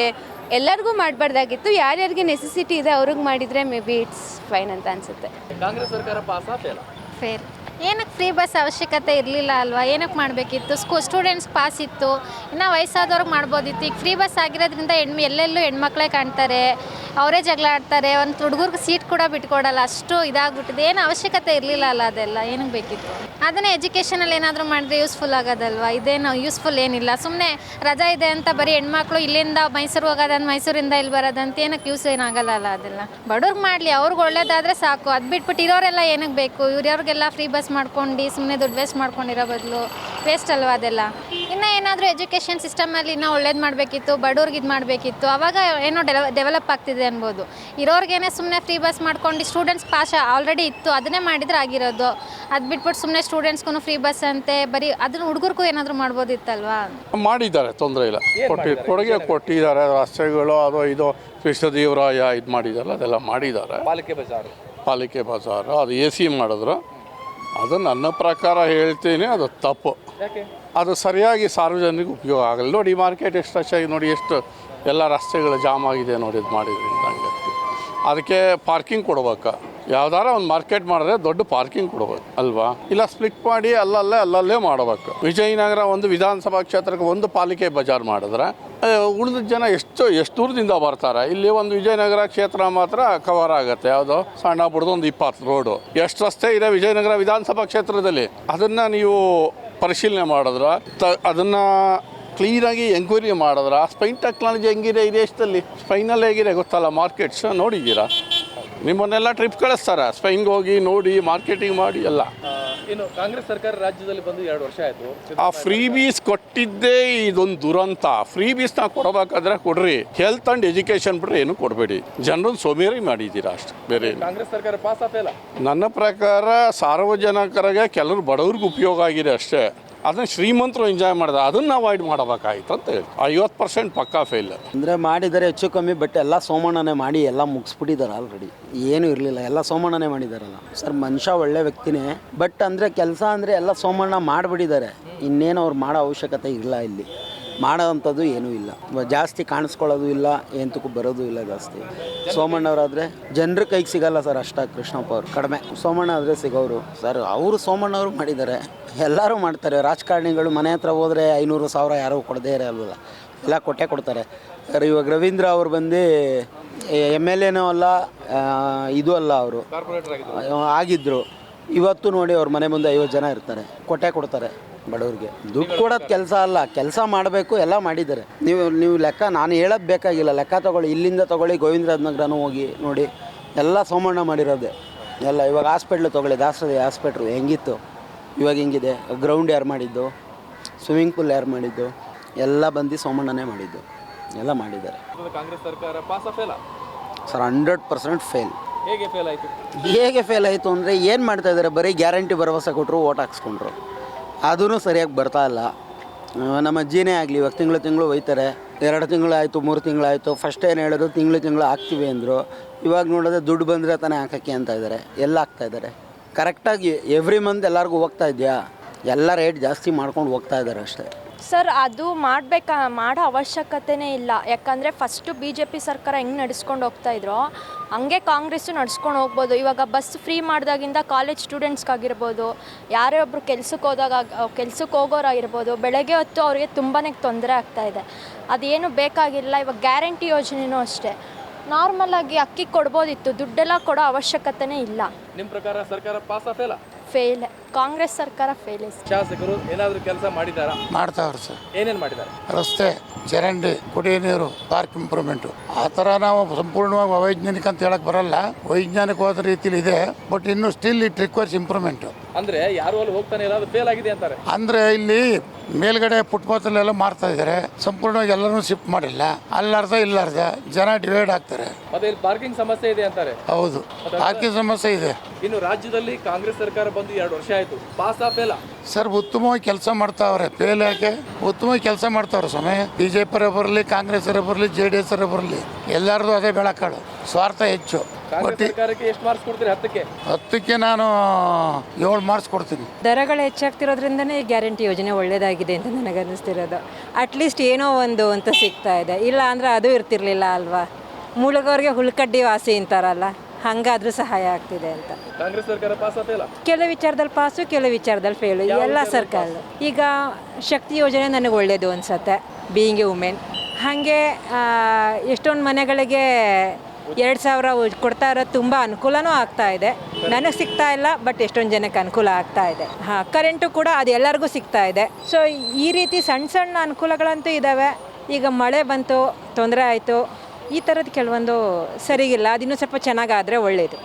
Speaker 7: ಎಲ್ಲರಿಗೂ ಮಾಡಬಾರ್ದಾಗಿತ್ತು. ಯಾರ್ಯಾರಿಗೆ ನೆಸೆಸಿಟಿ ಇದೆ ಅವ್ರಿಗೆ ಮಾಡಿದರೆ ಮೇ ಬಿ ಇಟ್ಸ್ ಫೈನ್ ಅಂತ ಅನಿಸುತ್ತೆ.
Speaker 5: ಕಾಂಗ್ರೆಸ್ ಸರ್ಕಾರ ಪಾಸ್ ಫೇಲ್?
Speaker 11: ಫೇಲ್. ಏನಕ್ಕೆ ಫ್ರೀ ಬಸ್ ಅವಶ್ಯಕತೆ ಇರಲಿಲ್ಲ ಅಲ್ವಾ? ಏನಕ್ಕೆ ಮಾಡಬೇಕಿತ್ತು? ಸ್ಟೂಡೆಂಟ್ಸ್ ಪಾಸ್ ಇತ್ತು, ಇನ್ನು ವಯಸ್ಸಾದವ್ರಿಗೆ ಮಾಡ್ಬೋದಿತ್ತು. ಈಗ ಫ್ರೀ ಬಸ್ ಆಗಿರೋದ್ರಿಂದ ಎಲ್ಲೆಲ್ಲೂ ಹೆಣ್ಮಕ್ಳೇ ಕಾಣ್ತಾರೆ, ಅವರೇ ಜಗಳ ಆಡ್ತಾರೆ. ಒಂದು ಹುಡುಗರಿಗೆ ಸೀಟ್ ಕೂಡ ಬಿಟ್ಕೊಡಲ್ಲ, ಅಷ್ಟು ಇದಾಗ್ಬಿಟ್ಟಿದೆ. ಏನು ಅವಶ್ಯಕತೆ ಇರಲಿಲ್ಲ ಅಲ್ಲ, ಅದೆಲ್ಲ ಏನಕ್ಕೆ ಬೇಕಿತ್ತು? ಅದನ್ನೇ ಎಜುಕೇಷನಲ್ಲಿ ಏನಾದರೂ ಮಾಡಿದ್ರೆ ಯೂಸ್ಫುಲ್ ಆಗೋದಲ್ವಾ? ಇದೇನು ಯೂಸ್ಫುಲ್ ಏನಿಲ್ಲ. ಸುಮ್ಮನೆ ರಜಾ ಇದೆ ಅಂತ ಬರೀ ಹೆಣ್ಮಕ್ಳು ಇಲ್ಲಿಂದ ಮೈಸೂರು ಹೋಗೋದಂತ, ಮೈಸೂರಿಂದ ಇಲ್ಲಿ ಬರೋದಂತ ಏನಕ್ಕೆ ಯೂಸ್ ಏನಾಗಲ್ಲ ಅಲ್ಲ. ಅದೆಲ್ಲ ಬಡವ್ರಿಗೆ ಮಾಡಲಿ, ಅವ್ರಿಗೆ ಒಳ್ಳೇದಾದರೆ ಸಾಕು. ಅದು ಬಿಟ್ಬಿಟ್ಟು ಇರೋರೆಲ್ಲ ಏನಕ್ಕೆ ಬೇಕು? ಇವ್ರಿಗೆಲ್ಲ ಫ್ರೀ ಬಸ್ ಮಾಡ್ಕೊಂಡು ಸುಮ್ಮನೆ ದುಡ್ಡು ವೇಸ್ಟ್ ಮಾಡ್ಕೊಂಡಿರೋ ಬದಲು ವೇಸ್ಟ್ ಅಲ್ವಾ ಅದೆಲ್ಲ? ಇನ್ನು ಏನಾದರೂ ಎಜುಕೇಷನ್ ಸಿಸ್ಟಮಲ್ಲಿ ಇನ್ನೂ ಒಳ್ಳೇದು ಮಾಡಬೇಕಿತ್ತು, ಬಡವ್ರಿಗೆ ಇದು ಮಾಡಬೇಕಿತ್ತು. ಆವಾಗ ಏನೋ ಡೆವಲಪ್ ಆಗ್ತಿದೆ ಅನ್ಬೋದು. ಇರೋರಿಗೇನೆ ಸುಮ್ಮನೆ ಫ್ರೀ ಬಸ್ ಮಾಡ್ಕೊಂಡು ಸ್ಟೂಡೆಂಟ್ಸ್ ಪಾಸ್ ಆಲ್ರೆಡಿ ಇತ್ತು, ಅದನ್ನೇ ಮಾಡಿದ್ರೆ ಆಗಿರೋದು. ಅದು ಬಿಟ್ಬಿಟ್ಟು ಸುಮ್ಮನೆ ಸ್ಟೂಡೆಂಟ್ಸ್ಗೂ ಫ್ರೀ ಬಸ್ ಅಂತೆ, ಬರೀ ಅದನ್ನು ಹುಡುಗರಿಗೂ ಏನಾದರೂ ಮಾಡ್ಬೋದಿತ್ತಲ್ವಾ?
Speaker 9: ಮಾಡಿದ್ದಾರೆ, ತೊಂದರೆ ಇಲ್ಲ. ಕೊಡುಗೆ ಕೊಟ್ಟಿದ್ದಾರೆ. ರಸ್ತೆಗಳು ಅದು ಇದು ಕೃಷ್ಣದೇವರಾಯ ಇದು ಮಾಡಿದಾರಲ್ಲ, ಅದೆಲ್ಲ ಮಾಡಿದ್ದಾರೆ. ಪಾಲಿಕೆ ಬಜಾರು ಅದು AC ಮಾಡಿದ್ರು. ಅದು ನನ್ನ ಪ್ರಕಾರ ಹೇಳ್ತೀನಿ, ಅದು ತಪ್ಪು. ಅದು ಸರಿಯಾಗಿ ಸಾರ್ವಜನಿಕ ಉಪಯೋಗ ಆಗಲ್ಲ. ನೋಡಿ, ಮಾರ್ಕೆಟ್ ಎಷ್ಟು ಹೆಚ್ಚಾಗಿ ನೋಡಿ, ಎಷ್ಟು ಎಲ್ಲ ರಸ್ತೆಗಳು ಜಾಮ್ ಆಗಿದೆ ನೋಡಿ, ಇದು ಮಾಡಿದ್ರಿಂದ ಹಂಗೆ. ಅದಕ್ಕೆ ಪಾರ್ಕಿಂಗ್ ಕೊಡ್ಬೇಕು. ಯಾವ್ದಾರ ಒಂದು ಮಾರ್ಕೆಟ್ ಮಾಡಿದ್ರೆ ದೊಡ್ಡ ಪಾರ್ಕಿಂಗ್ ಕೊಡ್ಬೇಕು ಅಲ್ವಾ? ಇಲ್ಲ ಸ್ಪ್ಲಿಟ್ ಮಾಡಿ ಅಲ್ಲಲ್ಲೇ ಮಾಡಬೇಕು. ವಿಜಯನಗರ ಒಂದು ವಿಧಾನಸಭಾ ಕ್ಷೇತ್ರಕ್ಕೆ ಒಂದು ಪಾಲಿಕೆ ಬಜಾರ್ ಮಾಡಿದ್ರೆ ಉಳಿದ ಜನ ಎಷ್ಟು ದೂರದಿಂದ ಬರ್ತಾರೆ. ಇಲ್ಲಿ ಒಂದು ವಿಜಯನಗರ ಕ್ಷೇತ್ರ ಮಾತ್ರ ಕವರ್ ಆಗುತ್ತೆ. ಯಾವುದೋ ಸಣ್ಣ ಬಿಡ್ದು ಒಂದು 20 ರೋಡು. ಎಷ್ಟು ರಸ್ತೆ ಇದೆ ವಿಜಯನಗರ ವಿಧಾನಸಭಾ ಕ್ಷೇತ್ರದಲ್ಲಿ? ಅದನ್ನು ನೀವು ಪರಿಶೀಲನೆ ಮಾಡಿದ್ರೆ, ಅದನ್ನು ಕ್ಲೀನಾಗಿ ಎಂಕ್ವೈರಿ ಮಾಡಿದ್ರೆ, ಸ್ಪೈನ್ ಟೆಕ್ನಾಲಜಿ ಹೆಂಗಿದೆ ಈ ದೇಶದಲ್ಲಿ, ಸ್ಪೈನಲ್ಲಿ ಹೇಗಿದೆ ಗೊತ್ತಲ್ಲ, ಮಾರ್ಕೆಟ್ಸ್ ನೋಡಿದ್ದೀರಾ? ನಿಮ್ಮನ್ನೆಲ್ಲ ಟ್ರಿಪ್ ಕಳಿಸ್ತಾರೆ, ಸ್ಪೈನ್ಗೆ ಹೋಗಿ ನೋಡಿ, ಮಾರ್ಕೆಟಿಂಗ್ ಮಾಡಿ ಎಲ್ಲ.
Speaker 5: ಇನ್ನು ಕಾಂಗ್ರೆಸ್ ಸರ್ಕಾರ ರಾಜ್ಯದಲ್ಲಿ ಬಂದು 2 ವರ್ಷ ಆಯಿತು.
Speaker 9: ಆ ಫ್ರೀ ಬೀಸ್ ಕೊಟ್ಟಿದ್ದೇ ಇದೊಂದು ದುರಂತ. ಫ್ರೀ ಬೀಸ್ನ ಕೊಡಬೇಕಾದ್ರೆ ಕೊಡ್ರಿ, ಹೆಲ್ತ್ ಆ್ಯಂಡ್ ಎಜುಕೇಷನ್ ಬಿಟ್ಟರೆ ಏನು ಕೊಡಬೇಡಿ. ಜನರನ್ನು ಸೋಮೇರಿ ಮಾಡಿದ್ದೀರಾ ಅಷ್ಟು, ಬೇರೆ.
Speaker 5: ಕಾಂಗ್ರೆಸ್ ಸರ್ಕಾರ ಪಾಸ್ ಫೇಲ್?
Speaker 9: ನನ್ನ ಪ್ರಕಾರ ಸಾರ್ವಜನಿಕರಿಗೆ ಕೆಲವರು ಬಡವ್ರಿಗೆ ಉಪಯೋಗ ಆಗಿದೆ ಅಷ್ಟೇ. ಅದನ್ನು ಶ್ರೀಮಂತರು ಎಂಜಾಯ್ ಮಾಡಿದೆ, ಅದನ್ನು ಅವಾಯ್ಡ್ ಮಾಡಬೇಕಾಗಿತ್ತು ಅಂತ ಹೇಳಿ. 50% ಪಕ್ಕಾ ಫೇಲ್.
Speaker 1: ಅಂದರೆ ಮಾಡಿದ್ದಾರೆ ಹೆಚ್ಚು ಕಮ್ಮಿ, ಬಟ್ ಎಲ್ಲ ಸೋಮಣ್ಣನೇ ಮಾಡಿ ಎಲ್ಲ ಮುಗಿಸ್ಬಿಟ್ಟಿದ್ದಾರೆ ಆಲ್ರೆಡಿ. ಏನೂ ಇರಲಿಲ್ಲ, ಎಲ್ಲ ಸೋಮಣ್ಣನೇ ಮಾಡಿದ್ದಾರಲ್ಲ ಸರ್. ಮನುಷ್ಯ ಒಳ್ಳೆ ವ್ಯಕ್ತಿನೇ, ಬಟ್ ಅಂದರೆ ಕೆಲಸ ಅಂದರೆ ಎಲ್ಲ ಸೋಮಣ್ಣ ಮಾಡಿಬಿಟ್ಟಿದ್ದಾರೆ. ಇನ್ನೇನು ಅವ್ರು ಮಾಡೋ ಅವಶ್ಯಕತೆ ಇಲ್ಲ ಇಲ್ಲಿ. ಮಾಡೋವಂಥದ್ದು ಏನೂ ಇಲ್ಲ. ಜಾಸ್ತಿ ಕಾಣಿಸ್ಕೊಳ್ಳೋದು ಇಲ್ಲ, ಎಂತಕ್ಕೂ ಬರೋದು ಇಲ್ಲ ಜಾಸ್ತಿ. ಸೋಮಣ್ಣವರಾದರೆ ಜನರ ಕೈಗೆ ಸಿಗಲ್ಲ ಸರ್ ಅಷ್ಟಾಗಿ. ಕೃಷ್ಣಪ್ಪ ಅವರು ಕಡಿಮೆ, ಸೋಮಣ್ಣ ಆದರೆ ಸಿಗೋರು ಸರ್. ಅವರು ಸೋಮಣ್ಣವರು ಮಾಡಿದ್ದಾರೆ, ಎಲ್ಲರೂ ಮಾಡ್ತಾರೆ. ರಾಜಕಾರಣಿಗಳು ಮನೆ ಹತ್ರ ಹೋದರೆ 500,000 ಯಾರೂ ಕೊಡದೇ ಇರಲ್ವಲ್ಲ, ಎಲ್ಲ ಕೊಟ್ಟೇ ಕೊಡ್ತಾರೆ. ಇವಾಗ ರವೀಂದ್ರ ಅವ್ರು ಬಂದು MLAನೂ ಅಲ್ಲ, ಇದು ಅಲ್ಲ, ಅವರು ಆಗಿದ್ದರು. ಇವತ್ತು ನೋಡಿ ಅವ್ರ ಮನೆ ಮುಂದೆ 50 ಜನ ಇರ್ತಾರೆ, ಕೊಟ್ಟೆ ಕೊಡ್ತಾರೆ ಬಡವ್ರಿಗೆ. ದುಡ್ಡು ಕೊಡೋದು ಕೆಲಸ ಅಲ್ಲ, ಕೆಲಸ ಮಾಡಬೇಕು, ಎಲ್ಲ ಮಾಡಿದ್ದಾರೆ. ನೀವು ಲೆಕ್ಕ ನಾನು ಹೇಳೋದು ಬೇಕಾಗಿಲ್ಲ, ಲೆಕ್ಕ ತೊಗೊಳ್ಳಿ, ಇಲ್ಲಿಂದ ತೊಗೊಳ್ಳಿ, ಗೋವಿಂದರಾಜ ನಗರನೂ ಹೋಗಿ ನೋಡಿ, ಎಲ್ಲ ಸೋಮಣ್ಣ ಮಾಡಿರೋದೆ ಎಲ್ಲ. ಇವಾಗ ಹಾಸ್ಪಿಟ್ಲು ತೊಗೊಳ್ಳಿ, ದಾಸರಥಿ ಹಾಸ್ಪಿಟ್ಲು ಹೆಂಗಿತ್ತು, ಇವಾಗ ಹೆಂಗಿದೆ. ಗ್ರೌಂಡ್ ಯಾರು ಮಾಡಿದ್ದು, ಸ್ವಿಮ್ಮಿಂಗ್ ಪೂಲ್ ಯಾರು ಮಾಡಿದ್ದು, ಎಲ್ಲ ಬಂದು ಸೋಮಣ್ಣನೇ ಮಾಡಿದ್ದು, ಎಲ್ಲ ಮಾಡಿದ್ದಾರೆ.
Speaker 5: ಕಾಂಗ್ರೆಸ್ ಸರ್ಕಾರ ಪಾಸ್ ಫೇಲ್
Speaker 1: ಸರ್ 100% ಫೇಲ್.
Speaker 5: ಹೇಗೆ ಫೇಲ್ ಆಯಿತು?
Speaker 1: ಹೇಗೆ ಫೇಲ್ ಆಯಿತು ಅಂದರೆ ಏನು ಮಾಡ್ತಾಯಿದ್ದಾರೆ, ಬರೀ ಗ್ಯಾರಂಟಿ ಭರವಸೆ ಕೊಟ್ಟರು, ಓಟ್ ಹಾಕ್ಸ್ಕೊಂಡ್ರು, ಅದೂ ಸರಿಯಾಗಿ ಬರ್ತಾ ಇಲ್ಲ. ನಮ್ಮ ಅಜ್ಜಿನೇ ಆಗಲಿ, ಇವಾಗ ತಿಂಗಳು ಒಯ್ತಾರೆ, 2 ತಿಂಗಳು ಆಯಿತು, 3 ತಿಂಗಳಾಯಿತು. ಫಸ್ಟ್ ಏನು ಹೇಳಿದ್ರು, ತಿಂಗಳು ಹಾಕ್ತೀವಿ ಅಂದರು. ಇವಾಗ ನೋಡಿದ್ರೆ ದುಡ್ಡು ಬಂದರೆ ತಾನೇ ಹಾಕೋಕ್ಕೆ ಅಂತ ಇದ್ದಾರೆ, ಎಲ್ಲ ಹಾಕ್ತಾಯಿದ್ದಾರೆ. ಕರೆಕ್ಟಾಗಿ ಎವ್ರಿ ಮಂತ್ ಎಲ್ಲರಿಗೂ ಹೋಗ್ತಾ ಇದೆಯಾ? ಎಲ್ಲ ರೇಟ್ ಜಾಸ್ತಿ ಮಾಡ್ಕೊಂಡು ಹೋಗ್ತಾ ಇದ್ದಾರೆ ಅಷ್ಟೇ.
Speaker 12: ಸರ್ ಅದು ಮಾಡೋ ಅವಶ್ಯಕತೆನೇ ಇಲ್ಲ. ಯಾಕಂದರೆ ಫಸ್ಟು BJP ಸರ್ಕಾರ ಹೆಂಗೆ ನಡೆಸ್ಕೊಂಡು ಹೋಗ್ತಾಯಿದ್ರೋ ಹಂಗೆ ಕಾಂಗ್ರೆಸ್ಸು ನಡ್ಸ್ಕೊಂಡು ಹೋಗ್ಬೋದು. ಇವಾಗ ಬಸ್ ಫ್ರೀ ಮಾಡಿದಾಗಿಂದ ಕಾಲೇಜ್ ಸ್ಟೂಡೆಂಟ್ಸ್ಗಾಗಿರ್ಬೋದು, ಯಾರೇ ಒಬ್ಬರು ಕೆಲ್ಸಕ್ಕೆ ಹೋಗೋರಾಗಿರ್ಬೋದು, ಬೆಳಗ್ಗೆ ಹೊತ್ತು ಅವ್ರಿಗೆ ತುಂಬಾ ತೊಂದರೆ ಆಗ್ತಾಯಿದೆ. ಅದೇನು ಬೇಕಾಗಿಲ್ಲ. ಇವಾಗ ಗ್ಯಾರಂಟಿ ಯೋಜನೆಯೂ ಅಷ್ಟೇ, ನಾರ್ಮಲಾಗಿ ಅಕ್ಕಿ ಕೊಡ್ಬೋದಿತ್ತು, ದುಡ್ಡೆಲ್ಲ ಕೊಡೋ ಅವಶ್ಯಕತೆನೇ ಇಲ್ಲ.
Speaker 5: ನಿಮ್ಮ ಪ್ರಕಾರ ಸರ್ಕಾರ ಪಾಸ್ ಫೇಲ್?
Speaker 12: ಫೇಲ್. ಕಾಂಗ್ರೆಸ್ ಸರ್ಕಾರ ಫೇಲ್.
Speaker 5: ಶಾಸಕರು ಏನಾದರೂ ಕೆಲಸ ಮಾಡಿದ್ದಾರಾ?
Speaker 6: ಮಾಡ್ತಾವ್ರೆ ಸರ್.
Speaker 5: ಏನೇನು ಮಾಡಿದ್ದಾರೆ?
Speaker 6: ರಸ್ತೆ, ಚರಂಡಿ, ಕುಡಿಯೋ ನೀರು, ಪಾರ್ಕ್ ಇಂಪ್ರೂವ್ಮೆಂಟು. ಆ ಥರ ನಾವು ಸಂಪೂರ್ಣವಾಗಿ ಅವೈಜ್ಞಾನಿಕ ಅಂತ ಹೇಳಕ್ಕೆ ಬರಲ್ಲ, ವೈಜ್ಞಾನಿಕವಾದ ರೀತಿಲಿ ಇದೆ. ಬಟ್ ಇನ್ನೂ ಸ್ಟಿಲ್ ಇಟ್ ರಿಕ್ವೈರ್ಸ್ ಇಂಪ್ರೂವ್ಮೆಂಟು.
Speaker 5: ಅಂದರೆ ಯಾರು ಅಲ್ಲಿ ಹೋಗ್ತಾನೆ ಇಲ್ಲ, ಅದು ಫೇಲ್ ಆಗಿದೆ ಅಂತಾರೆ.
Speaker 6: ಅಂದರೆ ಇಲ್ಲಿ ಮೇಲ್ಗಡೆ ಫುಟ್ಪಾತಲ್ಲೆಲ್ಲ ಮಾಡ್ತಾ ಇದ್ದಾರೆ, ಸಂಪೂರ್ಣವಾಗಿ ಎಲ್ಲರೂ ಶಿಫ್ಟ್ ಮಾಡಿಲ್ಲ. ಅಲ್ಲರ್ಧ ಇಲ್ಲರ್ಧ ಜನ ಡಿವೈಡ್ ಆಗ್ತಾರೆ.
Speaker 5: ಮತ್ತೆ ಇಲ್ಲಿ ಪಾರ್ಕಿಂಗ್ ಸಮಸ್ಯೆ ಇದೆ ಅಂತಾರೆ.
Speaker 6: ಹೌದು, ಪಾರ್ಕಿಂಗ್ ಸಮಸ್ಯೆ ಇದೆ.
Speaker 5: ಇನ್ನು ರಾಜ್ಯದಲ್ಲಿ ಕಾಂಗ್ರೆಸ್ ಸರ್ಕಾರ ಬಂದು 2 ವರ್ಷ ಆಯಿತು, ಪಾಸ್ ಫೇಲ್?
Speaker 6: ಸರ್ ಉತ್ತಮವಾಗಿ ಕೆಲಸ ಮಾಡ್ತಾವ್ರೆ, ಫೇಲ್ ಯಾಕೆ? ಉತ್ತಮವಾಗಿ ಕೆಲಸ ಮಾಡ್ತಾವ್ರೆ ಸ್ವಾಮಿ. BJP ಬರಲಿ, ಕಾಂಗ್ರೆಸ್ ಬರಲಿ, JDS ಬರಲಿ, ಎಲ್ಲರದು ಅದೇ ಬೆಳಕಾಳು, ಸ್ವಾರ್ಥ ಹೆಚ್ಚು.
Speaker 5: ಸರ್ಕಾರಕ್ಕೆ ಎಷ್ಟು ಮಾರ್ಕ್ಸ್ ಕೊಡ್ತೀರಿ?
Speaker 6: 10ಕ್ಕೆ ನಾನು 7 ಮಾರ್ಕ್ಸ್ ಕೊಡ್ತೀನಿ.
Speaker 13: ದರಗಳು ಹೆಚ್ಚಾಗ್ತಿರೋದ್ರಿಂದನೇ ಈ ಗ್ಯಾರಂಟಿ ಯೋಜನೆ ಒಳ್ಳೆಯದಾಗಿದೆ ಅಂತ ನನಗನ್ನಿಸ್ತಿರೋದು. ಅಟ್ಲೀಸ್ಟ್ ಏನೋ ಒಂದು ಅಂತ ಸಿಗ್ತಾ ಇದೆ, ಇಲ್ಲ ಅಂದರೆ ಅದು ಇರ್ತಿರ್ಲಿಲ್ಲ ಅಲ್ವಾ. ಮುಳುಗೋರಿಗೆ ಹುಳ್ಕಡ್ಡಿ ವಾಸಿ ಅಂತಾರಲ್ಲ, ಹಂಗಾದ್ರೂ ಸಹಾಯ ಆಗ್ತಿದೆ ಅಂತ.
Speaker 5: ಕಾಂಗ್ರೆಸ್ ಸರ್ಕಾರ ಪಾಸ್ ಫೇಲ್?
Speaker 13: ಕೆಲವು ವಿಚಾರದಲ್ಲಿ ಪಾಸು, ಕೆಲವು ವಿಚಾರದಲ್ಲಿ ಫೇಲು, ಎಲ್ಲ ಸರ್ಕಾರ. ಈಗ ಶಕ್ತಿ ಯೋಜನೆ ನನಗೆ ಒಳ್ಳೆಯದು ಅನಿಸುತ್ತೆ, ಬೀಯಿಂಗ್ ಎ ವುಮೆನ್. ಹಾಗೆ ಎಷ್ಟೊಂದು ಮನೆಗಳಿಗೆ 2,000 ಕೊಡ್ತಾ ಇರೋದು ತುಂಬ ಅನುಕೂಲನೂ ಆಗ್ತಾ ಇದೆ. ನನಗೆ ಸಿಗ್ತಾ ಇಲ್ಲ, ಬಟ್ ಎಷ್ಟೊಂದು ಜನಕ್ಕೆ ಅನುಕೂಲ ಆಗ್ತಾ ಇದೆ. ಕರೆಂಟು ಕೂಡ ಅದು ಎಲ್ಲರಿಗೂ ಸಿಗ್ತಾ ಇದೆ. ಸೊ ಈ ರೀತಿ ಸಣ್ಣ ಅನುಕೂಲಗಳಂತೂ ಇದ್ದಾವೆ. ಈಗ ಮಳೆ ಬಂತು, ತೊಂದರೆ ಆಯಿತು, ಈ ಥರದ್ದು ಕೆಲವೊಂದು ಸರಿಗಿಲ್ಲ. ಅದಿನ್ನೂ ಸ್ವಲ್ಪ ಚೆನ್ನಾಗಾದರೆ ಒಳ್ಳೆಯದು.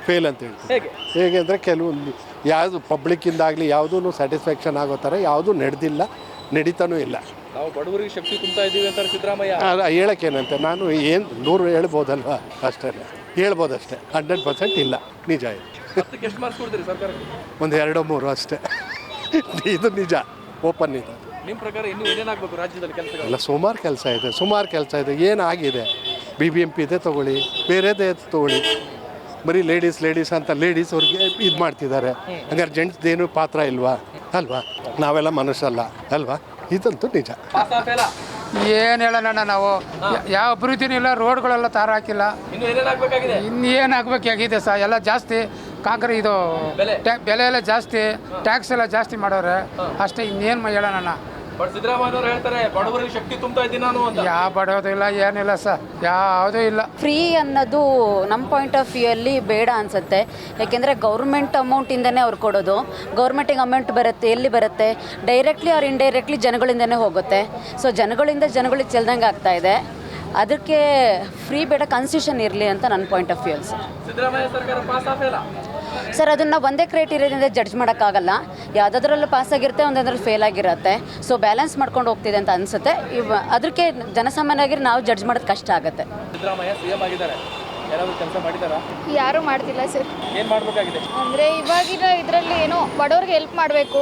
Speaker 14: ಫೇಲ್ ಅಂತ ಹೇಳ್ತೀವಿ. ಹೇಗೆ ಅಂದರೆ ಕೆಲವೊಂದು ಯಾವುದು ಪಬ್ಲಿಕ್ಕಿಂದಾಗಲಿ ಯಾವುದೂ ಸ್ಯಾಟಿಸ್ಫ್ಯಾಕ್ಷನ್ ಆಗೋ ಥರ ಯಾವುದೂ ನಡೆದಿಲ್ಲ, ನಡೀತಾನೂ ಇಲ್ಲ.
Speaker 5: ನಾವು ಬಡವರಿಗೆ ಶಕ್ತಿ ತುಂಬ್ತಾ ಇದ್ದೀವಿ ಅಂತಾರೆ ಸಿದ್ದರಾಮಯ್ಯ.
Speaker 14: ಹೇಳೋಕ್ಕೇನಂತೆ, ನಾನು ಏನು 100 ಹೇಳ್ಬೋದಲ್ವ, ಅಷ್ಟೇ ಹೇಳ್ಬೋದಷ್ಟೇ. 100% ಇಲ್ಲ, ನಿಜ ಇದು.
Speaker 5: ಎಷ್ಟು ಮಾರ್ಕ್ಸ್ ಕೊಡ್ತೀರಿ ಸರ್ಕಾರಕ್ಕೆ?
Speaker 14: ಒಂದು 2-3 ಅಷ್ಟೇ. ಇದು ನಿಜ, ಓಪನ್ ಇದೆ.
Speaker 5: ನಿಮ್ಮ ಪ್ರಕಾರ ಇನ್ನೂ ಏನೇನಾಗಬೇಕು ರಾಜ್ಯದಲ್ಲಿ ಕೆಲಸ?
Speaker 14: ಎಲ್ಲ ಸುಮಾರು ಕೆಲಸ ಇದೆ. ಏನಾಗಿದೆ, BBMP ಇದೆ ತೊಗೊಳ್ಳಿ, ಬೇರೆದೇ ತೊಗೊಳ್ಳಿ, ಬರೀ ಲೇಡೀಸ್ ಅಂತ ಲೇಡೀಸ್ ಅವ್ರಿಗೆ ಇದು ಮಾಡ್ತಿದ್ದಾರೆ. ಹಂಗಾರೆ ಜೆಂಟ್ಸ್ದೇನು ಪಾತ್ರ ಇಲ್ವಾ ಅಲ್ವಾ? ನಾವೆಲ್ಲ ಮನುಷ್ಯಲ್ಲ ಅಲ್ವಾ? ಇದಂತೂ ನಿಜ.
Speaker 15: ಏನು ಹೇಳೋಣ, ನಾವು ಯಾವ ಅಭಿವೃದ್ಧಿನೂ ಇಲ್ಲ, ರೋಡ್ಗಳೆಲ್ಲ ತಾರ ಹಾಕಿಲ್ಲ. ಇನ್ನೇನು ಆಗಬೇಕಾಗಿದೆ ಸರ್, ಎಲ್ಲ ಜಾಸ್ತಿ ಇದು ಬೆಲೆ ಎಲ್ಲ ಜಾಸ್ತಿ, ಟ್ಯಾಕ್ಸ್ ಎಲ್ಲ ಜಾಸ್ತಿ ಮಾಡೋರೆ ಅಷ್ಟೇ. ಇನ್ನೇನು ಹೇಳೋಣ.
Speaker 5: ಸಿದ್ದರಾಮಯ್ಯ ಹೇಳ್ತಾರೆ ಬಡವರಿಗೆ ಶಕ್ತಿ ತುಂಬ್ತಾ ಇದ್ದೀನಿ ನಾನು ಅಂತ.
Speaker 15: ಯಾವ ಬಡೋದು ಇಲ್ಲ, ಏನಿಲ್ಲ ಸರ್, ಯಾವುದೂ ಇಲ್ಲ.
Speaker 16: ಫ್ರೀ ಅನ್ನೋದು ನಮ್ಮ ಪಾಯಿಂಟ್ ಆಫ್ ವ್ಯೂ ಅಲ್ಲಿ ಬೇಡ ಅನಿಸುತ್ತೆ. ಯಾಕೆಂದರೆ ಗೌರ್ಮೆಂಟ್ ಅಮೌಂಟಿಂದನೇ ಅವ್ರು ಕೊಡೋದು. ಗೌರ್ಮೆಂಟಿಗೆ ಅಮೌಂಟ್ ಬರುತ್ತೆ, ಎಲ್ಲಿ ಬರುತ್ತೆ? ಡೈರೆಕ್ಟ್ಲಿ ಆರ್ ಇಂಡೈರೆಕ್ಟ್ಲಿ ಜನಗಳಿಂದನೇ ಹೋಗುತ್ತೆ. ಸೊ ಜನಗಳಿಗೆ ಚೆಲ್ದಂಗೆ ಆಗ್ತಾ ಇದೆ. ಅದಕ್ಕೆ ಫ್ರೀ ಬೇಡ, ಕನ್ಸೆಷನ್ ಇರಲಿ ಅಂತ ನನ್ನ ಪಾಯಿಂಟ್ ಆಫ್ ವ್ಯೂ ಅಲ್ಲಿ ಸರ್.
Speaker 5: ಸಿದ್ದರಾಮಯ್ಯ ಸರ್ಕಾರ ಪಾಸ್ ಫೇಲ್?
Speaker 16: ಸರ್ ಅದನ್ನು ಒಂದೇ ಕ್ರೈಟೀರಿಯಾದಿಂದ ಜಡ್ಜ್ ಮಾಡೋಕ್ಕಾಗಲ್ಲ. ಯಾವುದಾದ್ರಲ್ಲೂ ಪಾಸ್ ಆಗಿರುತ್ತೆ, ಒಂದಾದ್ರಲ್ಲಿ ಫೇಲ್ ಆಗಿರುತ್ತೆ. ಸೊ ಬ್ಯಾಲೆನ್ಸ್ ಮಾಡ್ಕೊಂಡು ಹೋಗ್ತಿದೆ ಅಂತ ಅನಿಸುತ್ತೆ. ಅದಕ್ಕೆ ಜನಸಾಮಾನ್ಯರಾಗಿ ನಾವು ಜಡ್ಜ್ ಮಾಡೋದು ಕಷ್ಟ ಆಗುತ್ತೆ.
Speaker 5: ಸಿದ್ದರಾಮಯ್ಯ CM ಆಗಿದ್ದಾರೆ, ಯಾರಾದರೂ ಕೆಲಸ ಮಾಡಿದ್ದಾರಾ?
Speaker 17: ಯಾರೂ ಮಾಡ್ತಿಲ್ಲ ಸರ್.
Speaker 5: ಏನು ಮಾಡಬೇಕಾಗಿದೆ?
Speaker 17: ಅಂದರೆ ಇವಾಗಿನ ಇದರಲ್ಲಿ ಏನೋ ಬಡವ್ರಿಗೆ ಹೆಲ್ಪ್ ಮಾಡಬೇಕು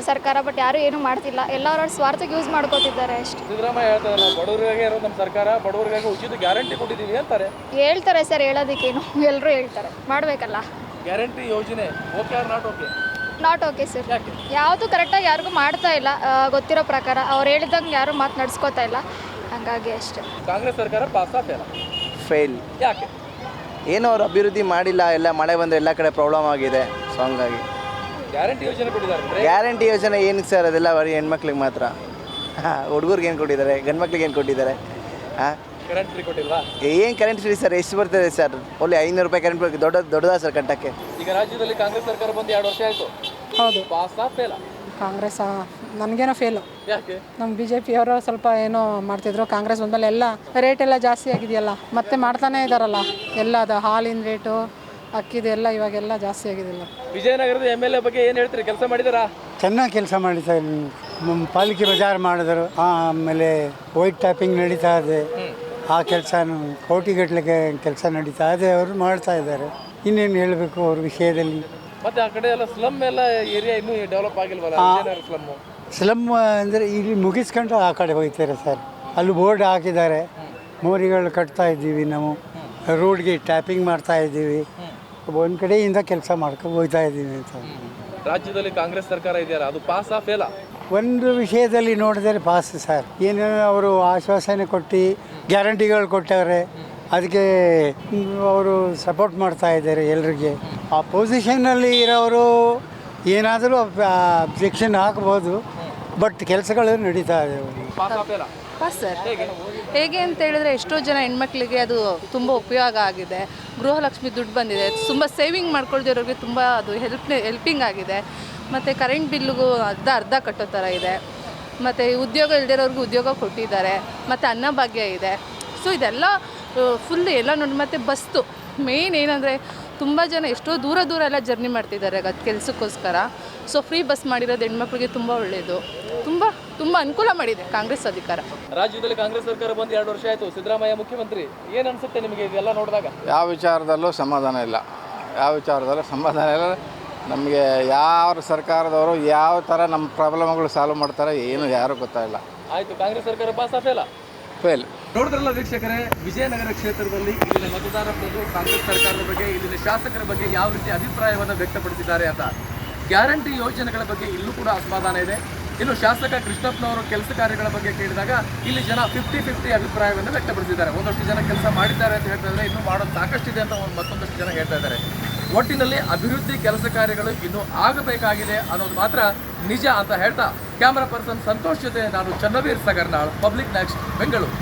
Speaker 17: ಸರ್ಕಾರ, ಬಟ್ ಯಾರೂ ಏನೂ ಮಾಡ್ತಿಲ್ಲ. ಎಲ್ಲ ಅವ್ರ ಸ್ವಾರ್ಥಕ್ಕೆ ಯೂಸ್ ಮಾಡ್ಕೋತಿದ್ದಾರೆ ಅಷ್ಟೇ.
Speaker 5: ಸಿದ್ದರಾಮಯ್ಯ ಹೇಳ್ತಾರೆ ನಾವು ಬಡವರಿಗಾಗಿ ಇರೋ ನಮ್ಮ ಸರ್ಕಾರ, ಬಡವರಿಗಾಗಿ ಉಚಿತ ಗ್ಯಾರಂಟಿ ಕೊಟ್ಟಿದ್ದೀವಿ ಅಂತಾರೆ.
Speaker 17: ಹೇಳ್ತಾರೆ ಸರ್, ಹೇಳೋದಕ್ಕೇನು ಎಲ್ಲರೂ ಹೇಳ್ತಾರೆ, ಮಾಡಬೇಕಲ್ಲ.
Speaker 5: ಗ್ಯಾರಂಟಿ ಯೋಜನೆ okay or not okay?
Speaker 17: Not okay sir. ಯಾವುದು ಕರೆಕ್ಟಾಗಿ ಯಾರಿಗೂ ಮಾಡ್ತಾ ಇಲ್ಲ ಗೊತ್ತಿರೋ ಪ್ರಕಾರ. ಅವ್ರು ಹೇಳಿದಂಗೆ ಯಾರು ಮಾತು ನಡೆಸ್ಕೋತಾ ಇಲ್ಲ, ಹಂಗಾಗಿ ಅಷ್ಟೇ.
Speaker 5: ಕಾಂಗ್ರೆಸ್ ಸರ್ಕಾರ ಪಾಸಾ ಫೇಲ್?
Speaker 18: ಫೇಲ್.
Speaker 5: ಯಾಕೆ?
Speaker 18: ಏನೋ ಅವ್ರು ಅಭಿವೃದ್ಧಿ ಮಾಡಿಲ್ಲ, ಎಲ್ಲ ಮಳೆ ಬಂದರೆ ಎಲ್ಲ ಕಡೆ ಪ್ರಾಬ್ಲಮ್ ಆಗಿದೆ. ಸೊ ಹಂಗಾಗಿ
Speaker 5: ಗ್ಯಾರಂಟಿ ಯೋಜನೆ ಕೊಟ್ಟಿದ್ದಾರೆ.
Speaker 18: ಗ್ಯಾರಂಟಿ ಯೋಜನೆ ಏನಕ್ಕೆ ಸರ್? ಅದೆಲ್ಲ ಬರೀ ಹೆಣ್ಮಕ್ಳಿಗೆ ಮಾತ್ರ. ಹುಡುಗರಿಗೆ ಏನು ಕೊಟ್ಟಿದ್ದಾರೆ, ಗಂಡು ಮಕ್ಳಿಗೆ ಏನು ಕೊಟ್ಟಿದ್ದಾರೆ? ಹಾಂ,
Speaker 5: ಕರೆಂಟ್ ಫ್ರೀ ಕೊಟ್ಟಿಲ್ವಾ?
Speaker 18: ಏನು ಕರೆಂಟ್ ಫ್ರೀ ಸರ್? ಎಷ್ಟು ಬರ್ತದೆ ಸರ್? ಓನ್ಲಿ 500 ರೂಪಾಯಿ ಕರೆಂಟ್ ಫ್ರೀ. ದೊಡ್ಡದಾ ಸರ್ ಕಟ್ಟಕ್ಕೆ?
Speaker 5: ಈಗ ರಾಜ್ಯದಲ್ಲಿ ಕಾಂಗ್ರೆಸ್ ಸರ್ಕಾರ ಬಂದು 2 ವರ್ಷ ಆಯಿತು.
Speaker 4: ಹೌದು.
Speaker 5: ಪಾಸಾ ಫೇಲ್?
Speaker 4: ಕಾಂಗ್ರೆಸ್ ನನಗೇನೋ ಫೇಲು.
Speaker 5: ಯಾಕೆ?
Speaker 4: ನಮ್ಮ BJP ಅವರು ಸ್ವಲ್ಪ ಏನೋ ಮಾಡ್ತಿದ್ರು. ಕಾಂಗ್ರೆಸ್ ಬಂದಮೇಲೆ ಎಲ್ಲ ರೇಟ್ ಎಲ್ಲ ಜಾಸ್ತಿ ಆಗಿದೆಯಲ್ಲ, ಮತ್ತೆ ಮಾಡ್ತಾನೆ ಇದ್ದಾರಲ್ಲ. ಎಲ್ಲ ಅದು ಹಾಲಿನ ರೇಟು, ಅಕ್ಕಿದು ಎಲ್ಲ ಇವಾಗೆಲ್ಲ ಜಾಸ್ತಿ ಆಗಿದೆಯಲ್ಲ.
Speaker 5: ವಿಜಯನಗರದ MLA ಬಗ್ಗೆ ಏನು ಹೇಳ್ತೀರಿ? ಕೆಲಸ ಮಾಡಿದಾರಾ?
Speaker 19: ಚೆನ್ನಾಗಿ ಕೆಲಸ ಮಾಡಿದ್ದಾರೆ. ಪಾಲಿಕೆ ಬಜಾರ್ ಮಾಡಿದ್ರು, ಆಮೇಲೆ ವೈಟ್ ಟ್ಯಾಪಿಂಗ್ ನಡೀತಾ ಇದೆ. ಆ ಕೆಲಸ ಕೋಟಿಗಟ್ಟಲೆ ಕೆಲಸ ನಡೀತಾ ಇದೆ, ಅವರು ಮಾಡ್ತಾ ಇದ್ದಾರೆ. ಇನ್ನೇನು ಹೇಳಬೇಕು ಅವ್ರ ವಿಷಯದಲ್ಲಿ?
Speaker 5: ಮತ್ತೆ ಆ ಕಡೆ ಎಲ್ಲ ಸ್ಲಮ್ ಎಲ್ಲ ಏರಿಯಾ ಇನ್ನೂ ಡೆವಲಪ್ ಆಗಿಲ್ವಲ್ಲ ವಿಜಯನಗರ ಸ್ಲಮ್?
Speaker 19: ಸ್ಲಮ್ ಅಂದರೆ ಇಲ್ಲಿ ಮುಗಿಸ್ಕೊಂಡು ಆ ಕಡೆ ಹೋಗ್ತಾರೆ ಸರ್. ಅಲ್ಲಿ ಬೋರ್ಡ್ ಹಾಕಿದ್ದಾರೆ, ಮೋರಿಗಳು ಕಟ್ತಾ ಇದ್ದೀವಿ ನಾವು, ರೋಡ್ಗೆ ಟ್ಯಾಪಿಂಗ್ ಮಾಡ್ತಾ ಇದ್ದೀವಿ, ಒಂದು ಕಡೆಯಿಂದ ಕೆಲಸ ಮಾಡ್ಕೊಂಡು ಹೋಗ್ತಾ ಇದ್ದೀವಿ ಅಂತ.
Speaker 5: ರಾಜ್ಯದಲ್ಲಿ ಕಾಂಗ್ರೆಸ್ ಸರ್ಕಾರ ಇದೆಯಲ್ಲ, ಅದು ಪಾಸಾ ಫೇಲಾ?
Speaker 19: ಒಂದು ವಿಷಯದಲ್ಲಿ ನೋಡಿದರೆ ಪಾಸ್ ಸರ್. ಏನೇನೋ ಅವರು ಆಶ್ವಾಸನೆ ಕೊಟ್ಟು ಗ್ಯಾರಂಟಿಗಳು ಕೊಟ್ಟವ್ರೆ, ಅದಕ್ಕೆ ಅವರು ಸಪೋರ್ಟ್ ಮಾಡ್ತಾ ಇದ್ದಾರೆ ಎಲ್ರಿಗೆ. ಆ ಪೊಸಿಷನ್ನಲ್ಲಿ ಇರೋರು ಏನಾದರೂ ಅಬ್ಜೆಕ್ಷನ್ ಹಾಕ್ಬೋದು, ಬಟ್ ಕೆಲಸಗಳು ನಡೀತಾ ಇದೆ.
Speaker 5: ಪಾಸಾ ಫೇಲಾ?
Speaker 8: Pass sir. ಹೇಗೆ ಅಂತ ಹೇಳಿದ್ರೆ ಎಷ್ಟೋ ಜನ ಹೆಣ್ಮಕ್ಳಿಗೆ ಅದು ತುಂಬ ಉಪಯೋಗ ಆಗಿದೆ. ಗೃಹಲಕ್ಷ್ಮಿ ದುಡ್ಡು ಬಂದಿದೆ, ತುಂಬ ಸೇವಿಂಗ್ ಮಾಡ್ಕೊಳ್ದಿರೋರಿಗೆ ತುಂಬ ಅದು ಹೆಲ್ಪಿಂಗ್ ಆಗಿದೆ. ಮತ್ತು ಕರೆಂಟ್ ಬಿಲ್ಲಿಗೂ ಅರ್ಧ ಕಟ್ಟೋ ಥರ ಇದೆ. ಮತ್ತು ಉದ್ಯೋಗ ಇಲ್ದಿರೋರ್ಗೂ ಉದ್ಯೋಗ ಕೊಟ್ಟಿದ್ದಾರೆ. ಮತ್ತು ಅನ್ನಭಾಗ್ಯ ಇದೆ. ಸೊ ಇದೆಲ್ಲ ಫುಲ್ ಎಲ್ಲ ನೋಡಿ. ಮತ್ತು ಬಸ್ತು ಮೇಯ್ನ್ ಏನಂದರೆ ತುಂಬ ಜನ ಎಷ್ಟೋ ದೂರ ಎಲ್ಲ ಜರ್ನಿ ಮಾಡ್ತಿದ್ದಾರೆ ಕೆಲಸಕ್ಕೋಸ್ಕರ. ಸೊ ಫ್ರೀ ಬಸ್ ಮಾಡಿರೋದು ಹೆಣ್ಮಕ್ಳಿಗೆ ತುಂಬ ಒಳ್ಳೆಯದು. ತುಂಬ ಅನುಕೂಲ ಮಾಡಿದೆ ಕಾಂಗ್ರೆಸ್ ಅಧಿಕಾರ.
Speaker 5: ರಾಜ್ಯದಲ್ಲಿ ಕಾಂಗ್ರೆಸ್ ಸರ್ಕಾರ ಬಂದು 2 ವರ್ಷ ಆಯಿತು. ಸಿದ್ದರಾಮಯ್ಯ ಮುಖ್ಯಮಂತ್ರಿ. ಏನು ಅನಿಸುತ್ತೆ ನಿಮಗೆ ಇದೆಲ್ಲ ನೋಡಿದಾಗ?
Speaker 20: ಯಾವ ವಿಚಾರದಲ್ಲೂ ಸಮಾಧಾನ ಇಲ್ಲ. ನಮಗೆ ಯಾವ ಸರ್ಕಾರದವರು ಯಾವ ಥರ ನಮ್ಮ ಪ್ರಾಬ್ಲಮ್ಗಳು ಸಾಲ್ವ್ ಮಾಡ್ತಾರೆ ಏನು ಯಾರೂ ಗೊತ್ತಾಗಿಲ್ಲ.
Speaker 5: ಆಯಿತು, ಕಾಂಗ್ರೆಸ್ ಸರ್ಕಾರ ಪಾಸಾ ಫೇಲಾ?
Speaker 20: ಫೇಲ್.
Speaker 5: ನೋಡಿದ್ರಲ್ಲ ವೀಕ್ಷಕರೇ, ವಿಜಯನಗರ ಕ್ಷೇತ್ರದಲ್ಲಿ ಇಲ್ಲಿನ ಮತದಾರರು ಕಾಂಗ್ರೆಸ್ ಸರ್ಕಾರದ ಬಗ್ಗೆ, ಇಲ್ಲಿನ ಶಾಸಕರ ಬಗ್ಗೆ ಯಾವ ರೀತಿ ಅಭಿಪ್ರಾಯವನ್ನು ವ್ಯಕ್ತಪಡಿಸಿದ್ದಾರೆ ಅಂತ. ಗ್ಯಾರಂಟಿ ಯೋಜನೆಗಳ ಬಗ್ಗೆ ಇಲ್ಲೂ ಕೂಡ ಅಸಮಾಧಾನ ಇದೆ. ಇನ್ನು ಶಾಸಕ ಕೃಷ್ಣಪ್ಪನವರು ಕೆಲಸ ಕಾರ್ಯಗಳ ಬಗ್ಗೆ ಕೇಳಿದಾಗ ಇಲ್ಲಿ ಜನ 50-50 ಅಭಿಪ್ರಾಯವನ್ನು ವ್ಯಕ್ತಪಡಿಸಿದ್ದಾರೆ. ಒಂದಷ್ಟು ಜನ ಕೆಲಸ ಮಾಡಿದ್ದಾರೆ ಅಂತ ಹೇಳ್ತಾ ಇದ್ದಾರೆ, ಇನ್ನೂ ಮಾಡೋದು ಸಾಕಷ್ಟಿದೆ ಅಂತ ಮತ್ತೊಂದಷ್ಟು ಜನ ಹೇಳ್ತಾ ಇದ್ದಾರೆ. ಒಟ್ಟಿನಲ್ಲಿ ಅಭಿವೃದ್ಧಿ ಕೆಲಸ ಕಾರ್ಯಗಳು ಇನ್ನೂ ಆಗಬೇಕಾಗಿದೆ ಅನ್ನೋದು ಮಾತ್ರ ನಿಜ ಅಂತ ಹೇಳ್ತಾ ಕ್ಯಾಮರಾ ಪರ್ಸನ್ ಸಂತೋಷ್ ಜೊತೆ ನಾನು ಚನ್ನವೀರ್ ಸಗರ್ನಾಳ್, ಪಬ್ಲಿಕ್ ನೆಕ್ಸ್ಟ್, ಬೆಂಗಳೂರು.